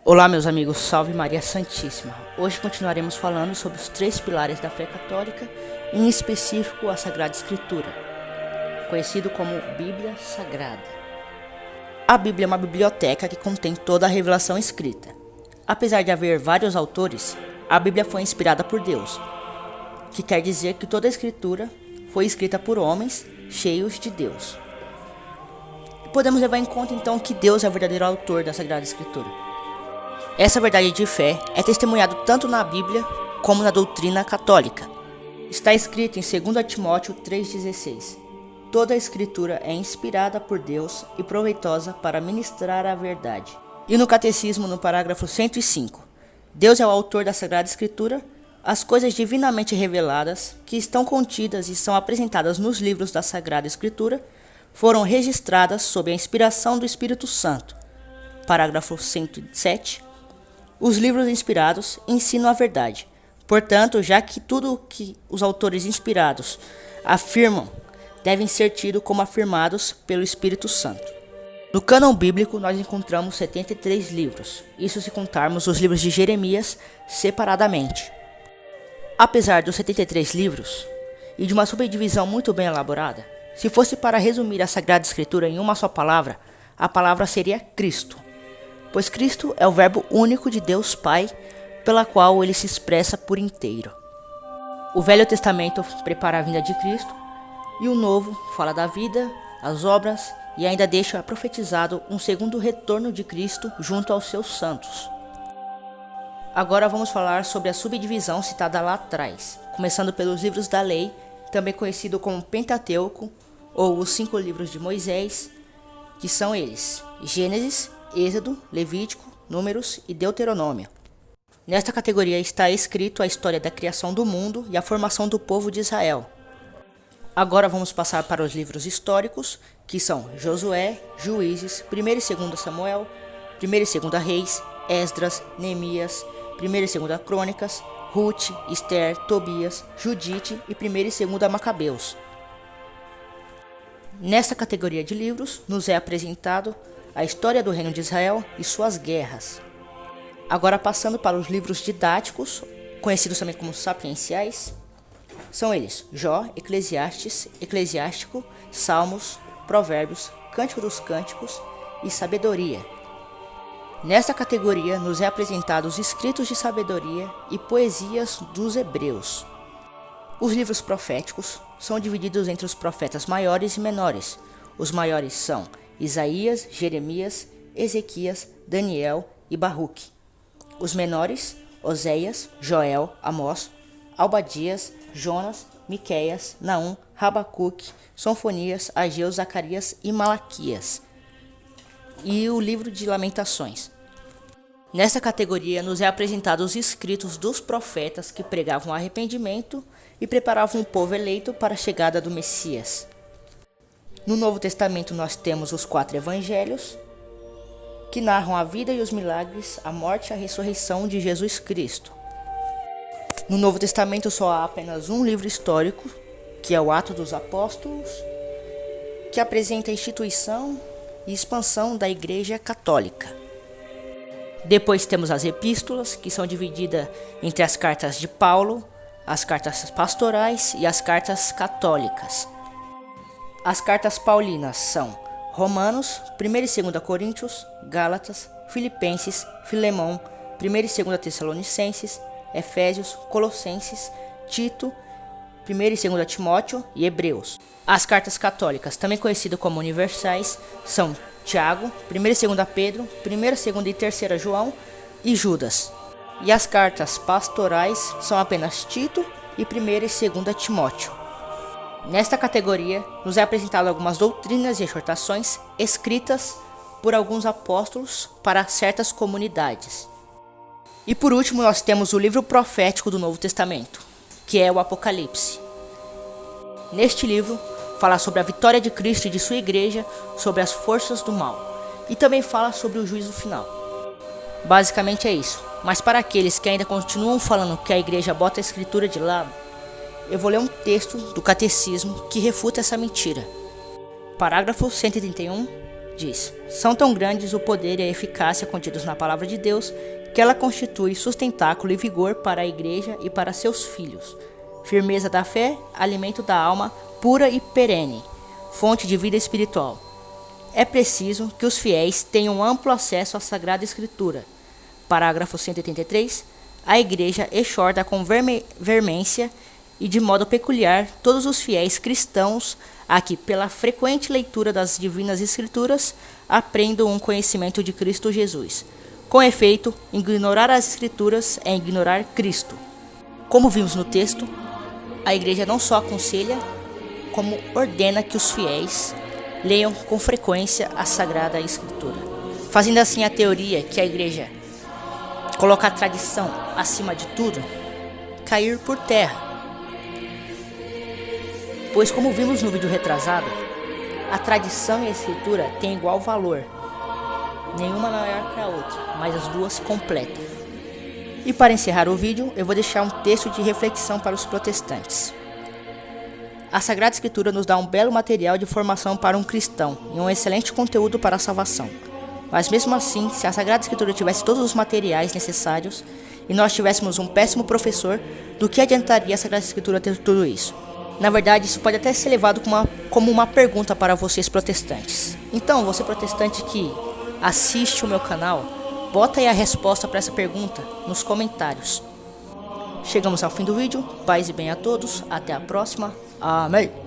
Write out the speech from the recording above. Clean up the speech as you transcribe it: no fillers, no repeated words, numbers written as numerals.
Olá meus amigos, salve Maria Santíssima. Hoje continuaremos falando sobre os 3 pilares da fé católica, em específico a Sagrada Escritura, conhecido como Bíblia Sagrada. A Bíblia é uma biblioteca que contém toda a revelação escrita. Apesar de haver vários autores, a Bíblia foi inspirada por Deus, que quer dizer que toda a Escritura foi escrita por homens cheios de Deus. Podemos levar em conta então que Deus é o verdadeiro autor da Sagrada Escritura. Essa verdade de fé é testemunhado tanto na Bíblia como na doutrina católica. Está escrito em 2 Timóteo 3,16: Toda a Escritura é inspirada por Deus e proveitosa para ministrar a verdade. E no Catecismo, no parágrafo 105, Deus é o autor da Sagrada Escritura. As coisas divinamente reveladas, que estão contidas e são apresentadas nos livros da Sagrada Escritura, foram registradas sob a inspiração do Espírito Santo. Parágrafo 107. Os livros inspirados ensinam a verdade. Portanto, já que tudo o que os autores inspirados afirmam devem ser tidos como afirmados pelo Espírito Santo. No cânon bíblico, nós encontramos 73 livros, isso se contarmos os livros de Jeremias separadamente. Apesar dos 73 livros e de uma subdivisão muito bem elaborada, se fosse para resumir a Sagrada Escritura em uma só palavra, a palavra seria Cristo. Pois Cristo é o verbo único de Deus Pai, pela qual ele se expressa por inteiro. O Velho Testamento prepara a vinda de Cristo, e o Novo fala da vida, as obras, e ainda deixa profetizado um segundo retorno de Cristo junto aos seus santos. Agora vamos falar sobre a subdivisão citada lá atrás, começando pelos livros da lei, também conhecido como Pentateuco, ou os 5 livros de Moisés, que são eles: Gênesis, Êxodo, Levítico, Números e Deuteronômio. Nesta categoria está escrito a história da criação do mundo e a formação do povo de Israel. Agora vamos passar para os livros históricos, que são Josué, Juízes, 1 e 2 Samuel, 1 e 2 Reis, Esdras, Neemias, 1 e 2 Crônicas, Ruth, Esther, Tobias, Judite e 1 e 2 Macabeus. Nesta categoria de livros nos é apresentado a história do reino de Israel e suas guerras. Agora passando para os livros didáticos, conhecidos também como sapienciais, são eles Jó, Eclesiastes, Eclesiástico, Salmos, Provérbios, Cântico dos Cânticos e Sabedoria. Nesta categoria nos é apresentado os escritos de sabedoria e poesias dos hebreus. Os livros proféticos são divididos entre os profetas maiores e menores. Os maiores são Isaías, Jeremias, Ezequias, Daniel e Baruque. Os menores, Oséias, Joel, Amós, Obadias, Jonas, Miqueias, Naum, Rabacuque, Sofonias, Ageu, Zacarias e Malaquias. E o livro de Lamentações. Nesta categoria nos é apresentado os escritos dos profetas que pregavam arrependimento e preparavam o povo eleito para a chegada do Messias. No Novo Testamento nós temos os 4 evangelhos, que narram a vida e os milagres, a morte e a ressurreição de Jesus Cristo. No Novo Testamento só há apenas um livro histórico, que é o Atos dos Apóstolos, que apresenta a instituição e expansão da Igreja Católica. Depois temos as epístolas, que são divididas entre as cartas de Paulo, as cartas pastorais e as cartas católicas. As cartas paulinas são Romanos, 1 e 2 Coríntios, Gálatas, Filipenses, Filemão, 1 e 2 Tessalonicenses, Efésios, Colossenses, Tito, 1 e 2 Timóteo e Hebreus. As cartas católicas, também conhecidas como universais, são Tiago, 1 e 2 Pedro, 1, 2 e 3 João e Judas. E as cartas pastorais são apenas Tito e 1 e 2 Timóteo. Nesta categoria, nos é apresentado algumas doutrinas e exortações escritas por alguns apóstolos para certas comunidades. E por último, nós temos o livro profético do Novo Testamento, que é o Apocalipse. Neste livro, fala sobre a vitória de Cristo e de sua igreja sobre as forças do mal, e também fala sobre o juízo final. Basicamente é isso, mas para aqueles que ainda continuam falando que a igreja bota a escritura de lado, eu vou ler um texto do Catecismo que refuta essa mentira. Parágrafo 131. diz: são tão grandes o poder e a eficácia contidos na palavra de Deus, que ela constitui sustentáculo e vigor para a igreja e para seus filhos, firmeza da fé, alimento da alma, pura e perene, fonte de vida espiritual. É preciso que os fiéis tenham amplo acesso à Sagrada Escritura. Parágrafo 183. A Igreja exorta com veemência e de modo peculiar todos os fiéis cristãos a que, pela frequente leitura das Divinas Escrituras, aprendam um conhecimento de Cristo Jesus. Com efeito, ignorar as Escrituras é ignorar Cristo. Como vimos no texto, a Igreja não só aconselha, como ordena que os fiéis leiam com frequência a Sagrada Escritura, fazendo assim a teoria que a Igreja coloca a tradição acima de tudo cair por terra. Pois, como vimos no vídeo retrasado, a tradição e a Escritura têm igual valor, nenhuma maior que a outra, mas as duas se completam. E para encerrar o vídeo, eu vou deixar um texto de reflexão para os protestantes. A Sagrada Escritura nos dá um belo material de formação para um cristão e um excelente conteúdo para a salvação. Mas mesmo assim, se a Sagrada Escritura tivesse todos os materiais necessários e nós tivéssemos um péssimo professor, do que adiantaria a Sagrada Escritura ter tudo isso? Na verdade, isso pode até ser levado como uma pergunta para vocês protestantes. Então, você protestante que assiste o meu canal, bota aí a resposta para essa pergunta nos comentários. Chegamos ao fim do vídeo, paz e bem a todos, até a próxima, amém!